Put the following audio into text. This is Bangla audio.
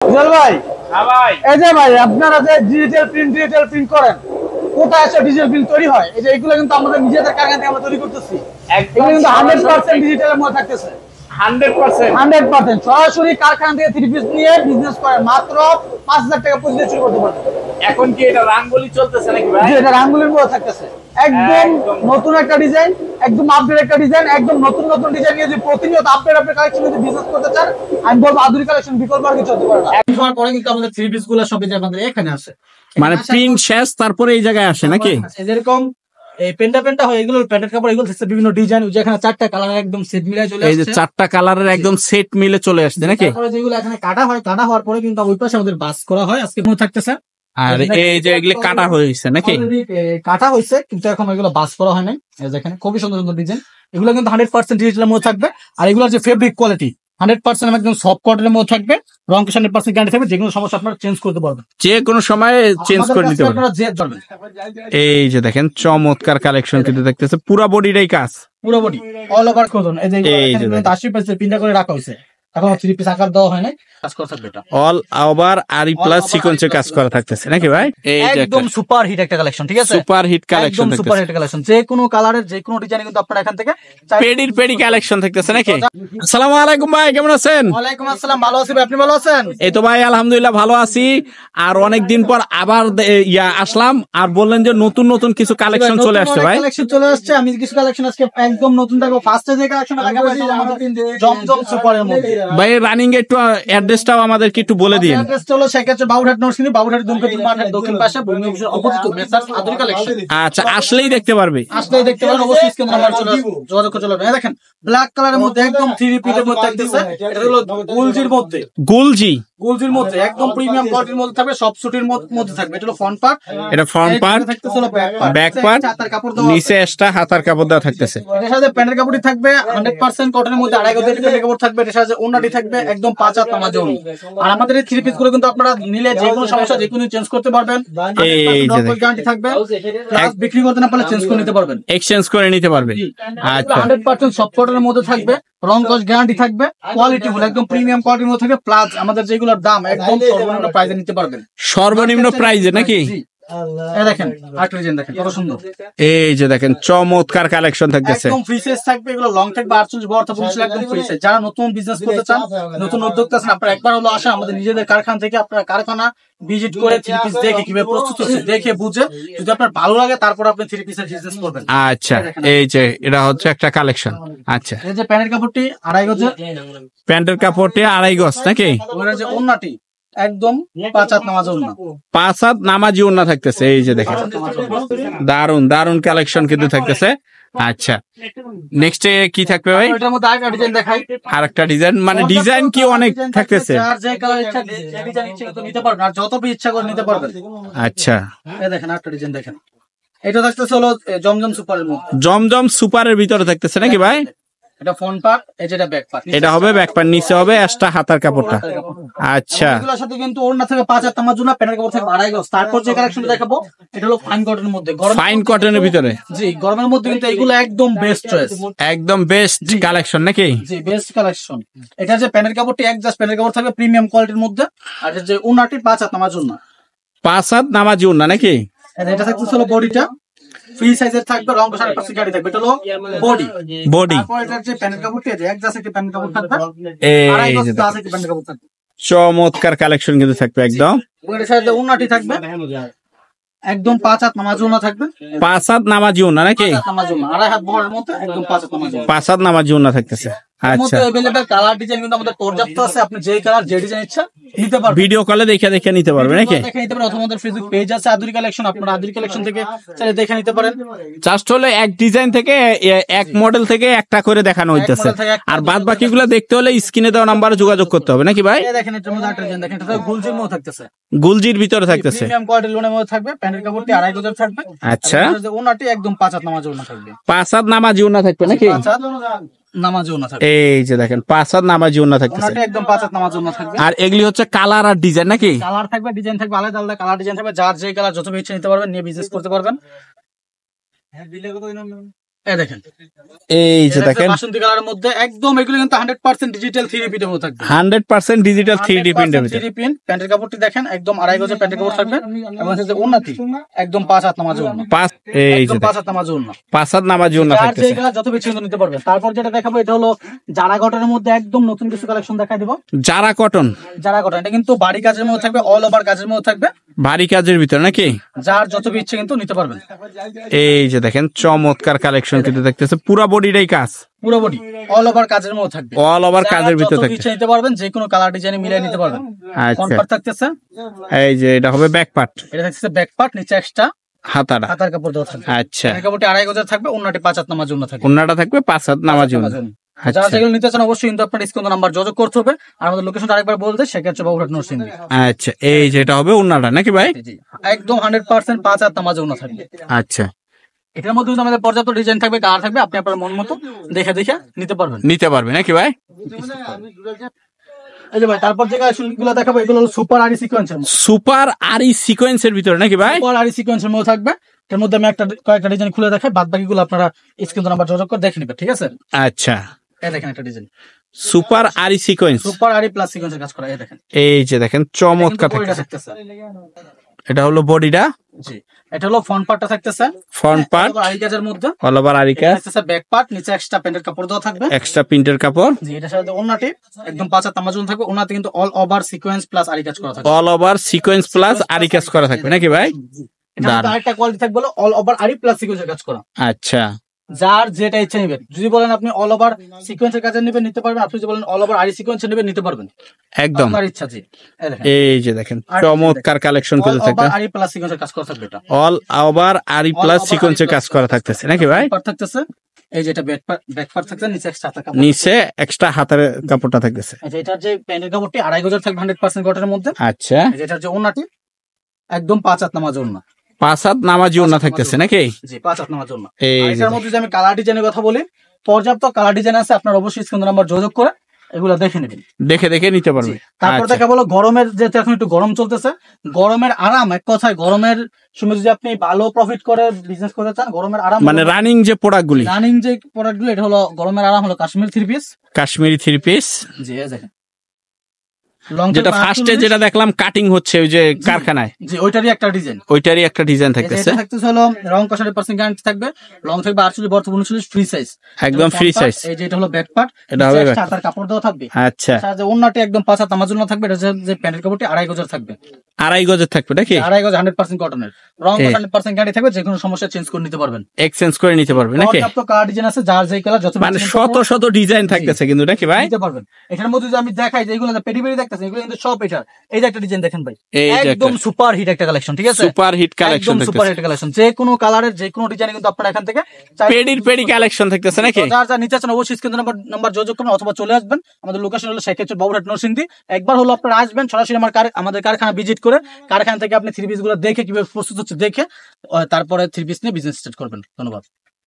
জল ভাই, হ্যাঁ ভাই, এই যে ভাই আপনারা যে ডিজিটাল প্রিন্ট করেন, কোথায় এসে ডিজিটাল প্রিন্ট তৈরি হয়? এই যে এগুলো কিন্তু আমাদের নিজেদের কারখানা থেকে আমরা তৈরি করতেছি। একদম এগুলো কিন্তু 100% সরাসরি ডিজিটালের মধ্যে থাকতেছে। 100%। 100% সরাসরি কারখানা থেকে 3 পিস নিয়ে বিজনেস করেন, মাত্র 5000 টাকা পুঁজি দিয়ে শুরু করতে পারবেন। এখন কি এটা রাঙ্গলি চলতেছে নাকি ভাই? জি, এটা রাঙ্গুলির মধ্যে থাকতেছে। একদম নতুন একটা ডিজাইন, একদম আপডেট একটা ডিজাইন, একদম নতুন নতুন ডিজাইন নিয়ে যে প্রতিনিয়ত আপডেট কালেকশন যদি বিজনেস করতে চান, আমি বলবো আধুনিক কালেকশন বিকল্প আর কিছু হতে পারে না। হওয়ার পরে কিন্তু আমাদের থ্রি পিস গুলো সব আমাদের এখানে আসে, মানে প্রিন্ট শেষ তারপরে এই জায়গায় আসে নাকি? যেরকম এই পেন্টা হয়, এগুলো প্যান্টের কাপড়, এগুলো বিভিন্ন ডিজাইন, যেখানে 4টা কালার একদম সেট মিলে চলে আসছে। এই যে 4টা কালারের একদম সেট মিলে চলে আসছে নাকি? তারপরে যেগুলো এখানে কাটা হয়, কাটা হওয়ার পরে কিন্তু ওই পাশে আমাদের বাস করা হয়, আজকে মনে থাকতেছে। আর এই যে এগুলি কাটা হয়েছে নাকি? কাটা হয়েছে কিন্তু এখন এগুলো বাস করা হয় নাই। যেখানে খুবই সুন্দর সুন্দর ডিজাইন, এগুলো কিন্তু 100% ডিজিটালের মধ্যে থাকবে। আর এগুলোর যে ফেব্রিক কোয়ালিটি 100% একদম সফট কটনের মধ্যে থাকবে, রং 100% গ্যারান্টি থাকবে, যেগুলো সমস্যা আপনারা চেঞ্জ করতে পারবেন, যে কোনো সময় চেঞ্জ করে নিতে পারবেন। এই যে দেখেন চমৎকার কালেকশন কিন্তু দেখতেছে, পুরো বডিটাই কাজ, পুরো বডি অল ওভার কটন। এই যে 80% পিনটা করে রাখা হয়েছে, এখন 3 পিস আকার দেওয়া হয় নাই, কাজ করা থাকবে। এটা অল ওভার আরি প্লাস সিকোয়েন্সে কাজ করা থাকতেছে নাকি ভাই? এই যে একদম সুপার হিট একটা কালেকশন, ঠিক আছে? সুপার হিট কালেকশন একদম সুপার হিট কালেকশন, যে কোনো কালারের যে কোনো ডিজাইন কিন্তু আপনারা এখান থেকে পেডি কালেকশন থাকতেছে নাকি? আসসালামু আলাইকুম ভাই, কেমন আছেন? ওয়ালাইকুম আসসালাম, ভালো আছি ভাই, আপনি ভালো আছেন? এই তো ভাই আলহামদুলিল্লাহ ভালো আছি। আর অনেকদিন পর আবার আসলাম, আর বললেন যে নতুন নতুন কিছু কালেকশন চলে আসছে ভাই। কালেকশন চলে আসছে, আমি কিছু কালেকশন আজকে একদম নতুন থাকবো। ফার্স্টে যে কালেকশন দেখাবো এটা আমাদের জমজম সুপারের মধ্যে। ভাই রানিং একটু অ্যাড্রেসটাও আমাদেরকে একটু বলে দিন। অ্যাড্রেসটা হলো শেখাচ্ছে বাবুরহাট নরসিংদী, বাবুরহাট মাঠের দক্ষিণ পাশে অপোজিট মেসার্স আধুনিক কালেকশন। আচ্ছা, আসলেই দেখতে পারবে, আসলেই দেখতে পারেন, অবশ্যই স্ক্রিন নাম্বার চলে যোগাযোগ করে চলে। দেখেন ব্ল্যাক কালারের মধ্যে একদম 3 পিসের মধ্যে থাকতেছে, এটা হলো গুলজির মধ্যে, গুলজির মধ্যে একদম প্রিমিয়াম কোয়ালিটির মধ্যে থাকবে, সব সুটির মধ্যে থাকবে। এটা হলো ফ্রন্ট পার্ট, এটা ফ্রন্ট পার্ট, ব্যাক পার্ট, নিচে এক্সট্রা হাতার কাপড় দেওয়া থাকতেছে। এর সাথে প্যান্টের কাপড়টি থাকবে 100% কটনের মধ্যে, 2.5 গজের প্যান্টের কাপড় থাকবে। এর সাথে ওন্নাটি থাকবে একদম 5 হাত নামাজ ওন্না। আর আমাদের এই 3 পিস গুলো কিন্তু আপনারা নিলে যে কোনো সমস্যা যে কোনো চেঞ্জ করতে পারবেন, এই যে গ্যারান্টি থাকবে, প্লাস বিক্রি করতে না পারলে চেঞ্জ করে নিতে পারবেন, এক্সচেঞ্জ করে নিতে পারবে। আচ্ছা, 100% সফট কটনের মধ্যে থাকবে, রং কস গ্যারান্টি থাকবে, কোয়ালিটি ফুল একদম প্রিমিয়াম কোয়ালিটির মধ্যে থাকবে, প্লাস আমাদের যেগুলোর দাম একদম সর্বনিম্ন প্রাইসে নিতে পারবেন, সর্বনিম্ন প্রাইসে নাকি? এই দেখেন আরেকটা ডিজাইন দেখেন কত সুন্দর। এই যে দেখেন চমৎকার কালেকশন থাকতেছে, একদম ফ্রি সাইজ থাকবে, এগুলো লং থাকবে 48 বড় থাকবে 19 একদম ফ্রি সাইজ। যারা নতুন বিজনেস করতে চান, নতুন উদ্যোক্তা আছেন, আপনারা একবার হলো আসেন আমাদের নিজেদের কারখানা থেকে, আপনারা কারখানা ভিজিট করে 3 পিস দেখে কিভাবে প্রস্তুত হচ্ছে দেখে বুঝে, যদি আপনার ভালো লাগে তারপর আপনি 3 পিসের বিজনেস করবেন। আচ্ছা, এই যে এটা হচ্ছে একটা কালেকশন। আচ্ছা, এই যে প্যান্টের কাপড়টি 2.5 গজের, প্যান্টের কাপড়টি 2.5 গজ নাকি? ওর যে ওন্নাটি একদম 5 হাত নামাজ ওন্না, 5 হাত নামাজি ওন্না থাকতেছে। এই যে দেখেন দারুন দারুন কালেকশন কিন্তু থাকতেছে। আচ্ছা, নেক্সট কি থাকবে ভাই? এটার মধ্যে আরেকটা ডিজাইন দেখাই, আরেকটা ডিজাইন, মানে ডিজাইন কি অনেক থাকতেছে? আর যে কালার ইচ্ছা যে ডিজাইন ইচ্ছা তো নিতে পারবেন, আর যত পিস ইচ্ছা করে নিতে পারবেন। আচ্ছা, এই দেখেন আরেকটা ডিজাইন দেখেন, এটা থাকতেছে হলো জমজম সুপারের মধ্যে, জমজম সুপারের ভিতরে থাকতেছে নাকি ভাই? এটা ফ্রন্ট পার্ট, এই যেটা ব্যাক পার্ট, এটা হবে ব্যাক পার্ট, নিচে হবে এক্সট্রা হাতার কাপড়টা। আচ্ছা, এগুলোর সাথে কিন্তু ওড়না থেকে 5 হাত নামাজ ওন্না, প্যান্টের কাপড় থেকে 2.5 গজ। তারপর যে কালেকশনটা দেখাবো এটা হলো ফাইন কটনের মধ্যে, ফাইন কটনের ভিতরে। জি, গরমের মধ্যে কিন্তু এগুলো একদম বেস্ট চয়েস, একদম বেস্ট কালেকশন নাকি? জি বেস্ট কালেকশন। এটা যে প্যান্টের কাপড়টি একজাস্ট প্যান্টের কাপড় থাকবে প্রিমিয়াম কোয়ালিটির মধ্যে, আর যে ওন্নাটি 5 হাত নামাজ ওন্না, 5 হাত নামাজি ওন্না নাকি? এটা থাকতেছে হলো বডিটা ফ্রি সাইজের থাকবে, রং 100% গাড়ি থাকবে, এটা হলো বডি। তারপর এটার যে প্যান্টের কাপড়টি আছে একজাস্ট একটা প্যান্টের কাপড় থাকবে, এই যে প্লাস একটা প্যান্টের কাপড় থাকবে, চমৎকার কালেকশন কিন্তু থাকবে একদম। ওর সাথে ওন্নাটি থাকবে একদম 5 হাত নামাজ ওন্না থাকবে, 5 হাত নামাজি ওন্না নাকি? নামাজ ওন্না 2.5 হাত বড়ের মধ্যে একদম 5 হাত নামাজ ওন্না। 5 হাত নামাজি ওন্না থাকতেছে। আচ্ছা, अवेलेबल কালার ডিজাইন কিন্তু আমাদের পর্যাপ্ত আছে, আপনি যে কালার যে ডিজাইন ইচ্ছা নিতে পারবেন, ভিডিও কলে দেখে নিতে পারবে নাকি? দেখে নিতে পারেন, অথবা আমাদের ফেসবুক পেজ আছে আদুরি কালেকশন, আপনারা আদুরি কালেকশন থেকে চাইলে দেখে নিতে পারেন। জাস্ট হলে এক ডিজাইন থেকে এক মডেল থেকে একটা করে দেখানো হইতেছে, আর বাদ বাকিগুলো দেখতে হলে স্ক্রিনে দেওয়া নাম্বারে যোগাযোগ করতে হবে নাকি ভাই? এই দেখেন এটার মধ্যে একটা ডিজাইন দেখেন, এটা গুলজির মধ্যে থাকতেছে, গুলজির ভিতরে থাকতেছে, প্রিমিয়াম কোয়ালিটি লোনের মধ্যে থাকবে, প্যান্টের কাপড়টি 2.5 গজের থাকবে। আচ্ছা, ওন্নাটি একদম 5 হাত নামাজ ওন্না থাকবে, 5 হাত নামাজি ওন্না থাকবে নাকি? 5 হাত নামাজ ওন্না থাকবে। এই যে দেখেন 5 হাত নামাজি ওন্না থাকতেছে, ওন্নাটি একদম 5 হাত নামাজ ওন্না থাকবে। আর এগুলি হচ্ছে কালার আর ডিজাইন নাকি? কালার থাকবে, ডিজাইন থাকবে, আলাদা আলাদা কালার ডিজাইন থাকবে, যার যে কালার যত ইচ্ছা নিতে পারবেন, নিয়ে বিজনেস করতে পারবেন। এই দেখেন, এই যে দেখেন বাসন্তী কালারের মধ্যে একদম এগুলো কিন্তু 100% ডিজিটাল 3D প্রিন্টের মধ্যে থাকবে। 100% ডিজিটাল 3D প্রিন্টের ভিতরে 3D প্রিন্ট। প্যান্টের কাপড়টি দেখেন একদম 2.5 গজের প্যান্টের কাপড় থাকবে এবং হচ্ছে ওন্নাটি একদম 5 হাত নামাজ ওন্না। পাঁচ, এই যে 5 হাত নামাজ ওন্না। 5 হাত নামাজি ওন্না যার যে থাকতেছে। কালার যত বেশি নিতে পারবেন। তারপর যেটা দেখাবো এটা হলো জারা কটনের মধ্যে একদম নতুন কিছু কালেকশন দেখাই দিব। যারা কটন জারা কটন এটা কিন্তু বাড়ি কাজের মধ্যে থাকবে, অল ওভার কাজের মধ্যে থাকবে, ভারী কাজের ভিতরে নাকি? যার যত ইচ্ছে কিন্তু নিতে পারবেন। এই যে দেখেন চমৎকার কালেকশন কিন্তু দেখতেছে, পুরো বডিটাই কাজ, পুরো বডি অল ওভার কাজের মধ্যে থাকবে, অল ওভার কাজের ভিতরে যত থাকবে। ইচ্ছে নিতে পারবেন, যে কোনো কালার ডিজাইনে মিলিয়ে নিতে পারবেন। আচ্ছা, ফ্রন্ট পার্ট থাকতেছে, এই যে এটা হবে ব্যাক পার্ট, এটা থাকতেছে ব্যাক পার্ট, নিচে এক্সট্রা হাতাটা। হাতার কাপড় দেওয়া থাকবে। আচ্ছা, এই কাপড়টি 2.5 গজের থাকবে, ওন্নাটি 5 হাত নামাজ জন্য থাকবে। ওন্নাটা থাকবে 5 হাত নামাজি ওন্না। যারা আচ্ছা যেগুলো নিতে চান অবশ্যই কিন্তু আপনার স্ক্রিন নাম্বার যোগাযোগ করতে হবে। আর আমাদের লোকেশনটা আরেকবার বলতে, সেক্ষেত্রে বাবুরহাট নরসিংদী। আচ্ছা, এই যে এটা হবে ওন্নাটা নাকি ভাই? জি, একদম 100% 5 হাত নামাজ জন্য থাকবে। আচ্ছা, এটার মধ্যে কিন্তু আমাদের পর্যাপ্ত ডিজাইন থাকবে, কালার থাকবে, আপনি আপনার মন মতো দেখে দেখে নিতে পারবেন। নিতে পারবে নাকি ভাই? এই যে ভাই, তারপর যে কালেকশনগুলো দেখাবো এগুলো হলো সুপার আরি সিকোয়েন্সের মধ্যে। সুপার আরি সিকোয়েন্সের ভিতরে নাকি ভাই? সুপার আরি সিকোয়েন্সের মধ্যে থাকবে। এর মধ্যে আমি কয়েকটা ডিজাইন খুলে দেখাই, বাদ বাকিগুলো আপনারা স্ক্রিন নাম্বার যোগাযোগ করে দেখে নেবেন, ঠিক আছে? আচ্ছা, এই দেখেন একটা ডিজাইন সুপার আরি সিকোয়েন্স, সুপার আরি প্লাস সিকোয়েন্সের কাজ করা। এই দেখেন, এই যে দেখেন চমৎকার কিন্তু বডিটা থাকতেছে। থাকতেছে। এটা হলো বডিটা, জি, এটা হলো ফ্রন্ট পার্টটা থাকতেছে, ফ্রন্ট পার্ট আরি কাজের মধ্যে। অল ওভার আরি এটা কাজ, থাকতেছে ব্যাক পার্ট, নিচে এক্সট্রা প্যান্টের কাপড় দেওয়া থাকবে। এক্সট্রা প্রিন্টের কাপড়, জি, এটার সাথে ওন্নাটি একদম 5 হাত নামাজ থাকবে। ওন্নাতে কিন্তু অল ওভার সিকোয়েন্স প্লাস আরি কাজ করা থাকবে। অল ওভার সিকোয়েন্স প্লাস আরি কাজ করা থাকবে নাকি ভাই? এটা মধ্যে আরেকটা কোয়ালিটি থাকবে হলো অল ওভার আরি প্লাস সিকোয়েন্সের কাজ করা। আচ্ছা, যার যেটা ইচ্ছা নেবেন, যদি বলেন আপনি অল ওভার সিকোয়েন্সের কাজে নেবেন নিতে পারবেন, আপনি যদি বলেন অল ওভার আরি সিকোয়েন্সের নেবেন নিতে পারবেন, একদম। আপনার ইচ্ছা। জি, এই দেখেন এই যে দেখেন চমৎকার কালেকশন অল কিন্তু ওভার থাকবে, আরি প্লাস সিকোয়েন্সের কাজ করা থাকবে। এটা অল ওভার আরি প্লাস over সিকোয়েন্সের আরি কাজ plus করা থাকতেছে নাকি ভাই? পার্ট থাকতেছে, এই যে এটা ব্যাক পার্ট থাকতেছে, নিচে এক্সট্রা কাপড়। নিচে এক্সট্রা হাতের কাপড়টা থাকতেছে। এই যে এটার যে প্যান্টের কাপড়টি 2.5 গজের থাকবে 100% কটনের মধ্যে। আচ্ছা, এই যে এটার যে ওন্নাটি একদম 5 হাত নামাজ ওন্না। 5 হাত নামাজি ওন্না থাকতেছে নাকি? জি, 5 হাত নামাজ ওন্না। এই আর যে এটার মধ্যে যদি আমি কালার ডিজাইনের কথা বলি, পর্যাপ্ত কালার ডিজাইন আছে, আপনার অবশ্যই স্ক্রিন নাম্বার যোগাযোগ করে এগুলো দেখে নেবেন। দেখে দেখে নিতে পারবে। তারপর আচ্ছা, দেখা বলো গরমের, যেহেতু এখন একটু গরম চলতেছে, গরমের আরাম, এক কথায় গরমের সময় যদি আপনি ভালো প্রফিট করে বিজনেস করতে চান, গরমের আরাম মানে রানিং যে প্রোডাক্টগুলি, রানিং যে প্রোডাক্ট গুলো, এটা হলো গরমের আরাম হলো কাশ্মীর 3 পিস। কাশ্মীরি 3 পিস, জি, এই দেখেন লং যেটা ফার্স্টে যেটা দেখলাম কাটিং হচ্ছে ওই যে কারখানায়, জি, ওইটারই একটা ডিজাইন। ওইটারই একটা ডিজাইন থাকতেছে, এটা থাকতেছে হলো রং কষা 100% গ্যারান্টি থাকবে, লং থাকবে 48 বর্তমান 39 ফ্রি সাইজ, একদম ফ্রি সাইজ। এই যে এটা হলো ব্যাক পার্ট, এটা হবে back হাতার কাপড় দেওয়া থাকবে। আচ্ছা, যে ওন্নাটি একদম 5 হাত নামাজ জন্য থাকবে। এটা যে প্যান্টের কাপড়টি 2.5 গজের থাকবে, 2.5 গজের থাকবে নাকি? 2.5 গজ 100% কটনের, রং 100% গ্যারান্টি থাকবে, যে কোনো সমস্যা চেঞ্জ করে নিতে পারবেন। এক্সচেঞ্জ করে নিতে পারবে নাকি? পর্যাপ্ত কালার ডিজাইন আছে, যার যেই কালার যত মানে শত শত ডিজাইন থাকতেছে কিন্তু নাকি ভাই? নিতে পারবেন। এটার মধ্যে যদি আমি দেখাই যে এগুলো পেডি পেডি দেখতেছেন, এগুলো কিন্তু সব এটার। এই যে একটা ডিজাইন দেখেন ভাই, এই যে একদম সুপার হিট একটা কালেকশন, ঠিক আছে? সুপার হিট কালেকশন একদম সুপার থাকতেছে, হিট কালেকশন, যে কোনো কালারের যে কোনো ডিজাইন কিন্তু আপনারা এখান থেকে পেডি কালেকশন থাকতেছে নাকি? যার যার নিতে চান অবশ্যই স্ক্রিন নাম্বার যোগাযোগ করবেন, অথবা চলে আসবেন। আমাদের লোকেশন হলো সেক্ষেত্রে বাবুরহাট নরসিংদী। একবার হলো আপনারা আসবেন সরাসরি আমাদের কারখানা ভিজিট করে, কারখানা থেকে আপনি 3 পিস গুলো দেখে কিভাবে প্রস্তুত হচ্ছে দেখে, তারপরে 3 পিস নিয়ে বিজনেস স্টার্ট করবেন। ধন্যবাদ।